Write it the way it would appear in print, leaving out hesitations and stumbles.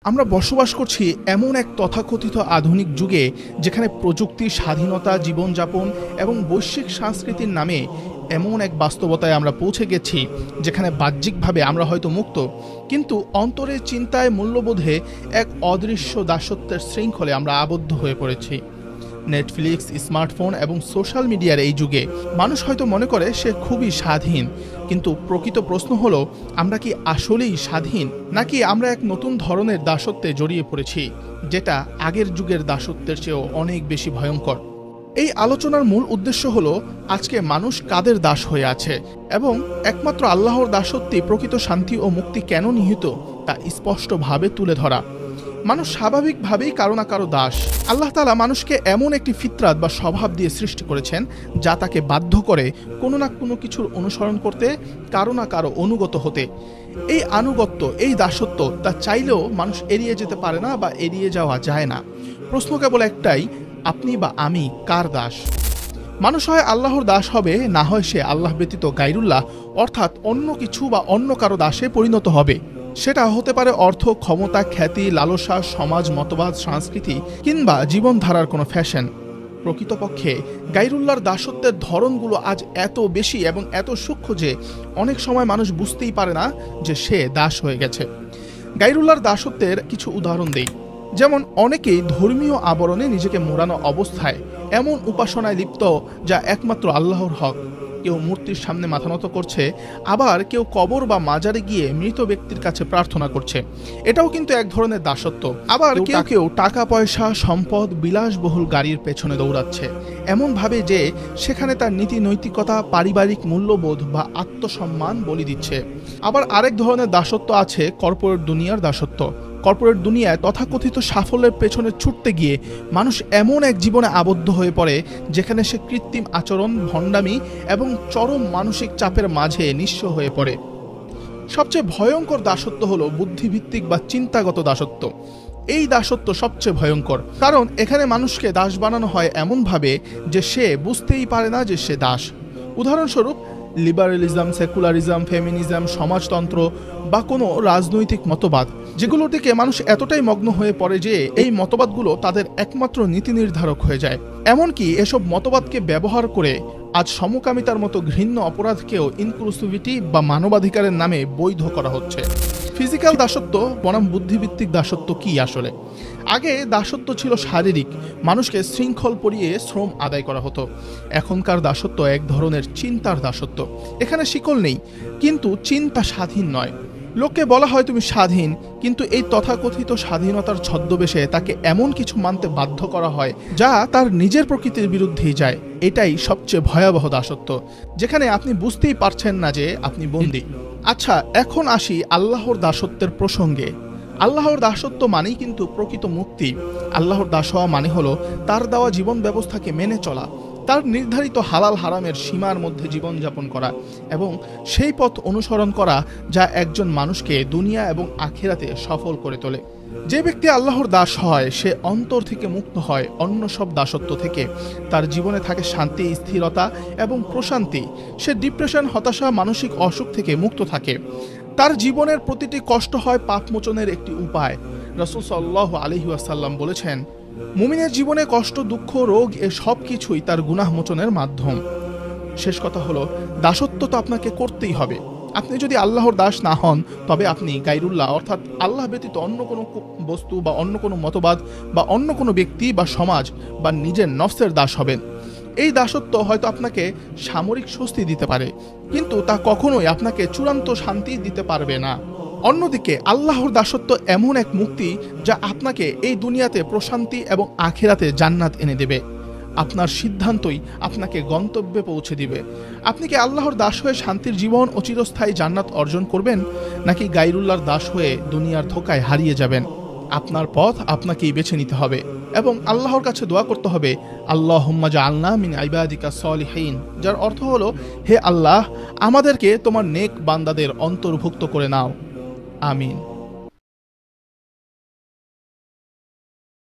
আমরা বসবাস করছি এমন এক তথাকথিত আধুনিক যুগে যেখানে প্রযুক্তি, স্বাধীনতা, জীবনযাপন এবং বৈশ্বিক সংস্কৃতির নামে এমন এক বাস্তবতায় আমরা পৌঁছে গেছি যেখানে বাহ্যিকভাবে আমরা হয়তো মুক্ত, কিন্তু অন্তরের চিন্তায়, মূল্যবোধে এক অদৃশ্য দাসত্বের শৃঙ্খলে আমরা আবদ্ধ হয়ে পড়েছি। নেটফ্লিক্স, স্মার্টফোন এবং সোশ্যাল মিডিয়ার এই যুগে মানুষ হয়তো মনে করে সে খুবই স্বাধীন, কিন্তু প্রকৃত প্রশ্ন হলো, আমরা কি আসলেই স্বাধীন, নাকি আমরা এক নতুন ধরনের দাসত্বে জড়িয়ে পড়েছি যেটা আগের যুগের দাসত্বের চেয়েও অনেক বেশি ভয়ঙ্কর। এই আলোচনার মূল উদ্দেশ্য হলো আজকে মানুষ কাদের দাস হয়ে আছে এবং একমাত্র আল্লাহর দাসত্বে প্রকৃত শান্তি ও মুক্তি কেন নিহিত তা স্পষ্টভাবে তুলে ধরা। মানুষ স্বাভাবিকভাবেই কারো না কারো দাস। আল্লাহ তাআলা মানুষকে এমন একটি ফিতরাত বা স্বভাব দিয়ে সৃষ্টি করেছেন যা তাকে বাধ্য করে কোনো না কোনো কিছুর অনুসরণ করতে, কারো না কারো অনুগত হতে। এই আনুগত্য, এই দাসত্ব তা চাইলেও মানুষ এড়িয়ে যেতে পারে না বা এড়িয়ে যাওয়া যায় না। প্রশ্ন কেবল একটাই, আপনি বা আমি কার দাস? মানুষ হয় আল্লাহর দাস হবে, না হয় সে আল্লাহ ব্যতীত গায়রুল্লাহ অর্থাৎ অন্য কিছু বা অন্য কারো দাসে পরিণত হবে। সেটা হতে পারে অর্থ, ক্ষমতা, খ্যাতি, লালসা, সমাজ, মতবাদ, সংস্কৃতি কিংবা জীবনধারার কোনো ফ্যাশন। প্রকৃতপক্ষে গায়রুল্লাহর দাসত্বের ধরনগুলো আজ এত বেশি এবং এত সূক্ষ্ম যে অনেক সময় মানুষ বুঝতেই পারে না যে সে দাস হয়ে গেছে। গায়রুল্লাহর দাসত্বের কিছু উদাহরণ দেই। যেমন অনেকেই ধর্মীয় আবরণে নিজেকে মোড়ানো অবস্থায় এমন উপাসনায় লিপ্ত যা একমাত্র আল্লাহর হক। কেউ মূর্তির সামনে মাথা নত করছে, আবার কেউ কবর বা মাজারে গিয়ে মৃত ব্যক্তির কাছে প্রার্থনা করছে। এটাও কিন্তু এক ধরনের দাসত্ব। আবার কেউ টাকা পয়সা, সম্পদ, বিলাসবহুল গাড়ির পেছনে দৌড়াচ্ছে এমন ভাবে যে সেখানে তার নীতি নৈতিকতা, পারিবারিক মূল্যবোধ বা আত্মসম্মান বলি দিচ্ছে। আবার আরেক ধরনের দাসত্ব আছে কর্পোরেট দুনিয়ার দাসত্ব। কর্পোরেট দুনিয়ায় তথাকথিত সাফল্যের পেছনে ছুটতে গিয়ে মানুষ এমন এক জীবনে আবদ্ধ হয়ে পড়ে যেখানে সে কৃত্রিম আচরণ, ভণ্ডামি এবং চরম মানসিক চাপের মাঝে নিঃস্ব হয়ে পড়ে। সবচেয়ে ভয়ঙ্কর দাসত্ব হলো বুদ্ধিভিত্তিক বা চিন্তাগত দাসত্ব। এই দাসত্ব সবচেয়ে ভয়ঙ্কর, কারণ এখানে মানুষকে দাস বানানো হয় এমনভাবে যে সে বুঝতেই পারে না যে সে দাস। উদাহরণস্বরূপ, লিবারেলিজম, সেকুলারিজম, ফেমিনিজম, সমাজতন্ত্র বা কোনো রাজনৈতিক মতবাদ, যেগুলোর দিকে মানুষ এতটাই মগ্ন হয়ে পড়ে যে এই মতবাদগুলো তাদের একমাত্র নীতি নির্ধারক হয়ে যায়। এমনকি এসব মতবাদকে ব্যবহার করে আজ সমকামিতার মতো ঘৃণ্য অপরাধকেও ইনক্লুসিভিটি বা মানবাধিকারের নামে বৈধ করা হচ্ছে। ফিজিক্যাল দাসত্ব বনাম বুদ্ধিভিত্তিক দাসত্ব কি আসলে? আগে দাসত্ব ছিল শারীরিক, মানুষকে শৃঙ্খল পরিয়ে শ্রম আদায় করা হতো। এখনকার দাসত্ব এক ধরনের চিন্তার দাসত্ব। এখানে শিকল নেই, কিন্তু চিন্তা স্বাধীন নয়। লোককে বলা হয় তুমি স্বাধীন, কিন্তু এই তথাকথিত স্বাধীনতার ছদ্মবেশে তাকে এমন কিছু মানতে বাধ্য করা হয় যা তার নিজের প্রকৃতির বিরুদ্ধেই যায়। এটাই সবচেয়ে ভয়াবহ দাসত্ব, যেখানে আপনি বুঝতেই পারছেন না যে আপনি বন্দী। আচ্ছা, এখন আসি আল্লাহর দাসত্বের প্রসঙ্গে। আল্লাহর দাসত্ব মানেই কিন্তু প্রকৃত মুক্তি। আল্লাহর দাস হওয়া মানে হলো তার দেওয়া জীবন ব্যবস্থাকে মেনে চলা, তার নির্ধারিত হালাল হারামের সীমার মধ্যে জীবনযাপন করা এবং সেই পথ অনুসরণ করা যা একজন মানুষকে দুনিয়া এবং আখিরাতে সফল করে তোলে। যে ব্যক্তি আল্লাহর দাস হয় সে অন্তর থেকে মুক্ত হয় অন্য সব দাসত্ব থেকে। তার জীবনে থাকে শান্তি, স্থিরতা এবং প্রশান্তি। সে ডিপ্রেশন, হতাশা, মানসিক অসুখ থেকে মুক্ত থাকে। তার জীবনের প্রতিটি কষ্ট হয় পাপমোচনের একটি উপায়। রাসূল সাল্লাল্লাহু আলাইহি ওয়াসাল্লাম বলেছেন, মুমিনের জীবনে কষ্ট, দুঃখ, রোগ এ সব কিছুই তার গুনাহ মোচনের মাধ্যম। শেষ কথা হলো, দাসত্ব তো আপনাকে করতেই হবে। আপনি যদি আল্লাহর দাস না হন তবে আপনি গায়রুল্লাহ অর্থাৎ আল্লাহ ব্যতীত অন্য কোনো বস্তু বা অন্য কোনো মতবাদ বা অন্য কোনো ব্যক্তি বা সমাজ বা নিজের নফসের দাস হবেন। এই দাসত্ব হয়তো আপনাকে সামরিক স্বস্তি দিতে পারে, কিন্তু তা কখনোই আপনাকে চূড়ান্ত শান্তি দিতে পারবে না। অন্যদিকে আল্লাহর দাসত্ব এমন এক মুক্তি যা আপনাকে এই দুনিয়াতে প্রশান্তি এবং আখিরাতে জান্নাত এনে দেবে। আপনার সিদ্ধান্তই আপনাকে গন্তব্যে পৌঁছে দিবে। আপনি কি আল্লাহর দাস হয়ে শান্তির জীবন ও চিরস্থায়ী জান্নাত অর্জন করবেন, নাকি গায়রুল্লাহর দাস হয়ে দুনিয়ার ধোঁকায় হারিয়ে যাবেন? আপনার পথ আপনাকেই বেছে নিতে হবে এবং আল্লাহর কাছে দোয়া করতে হবে, আল্লাহুম্মা জাআলনা মিন ইবাদিকা সলিহিন, যার অর্থ হলো, হে আল্লাহ, আমাদেরকে তোমার নেক বান্দাদের অন্তর্ভুক্ত করে নাও। আমিন।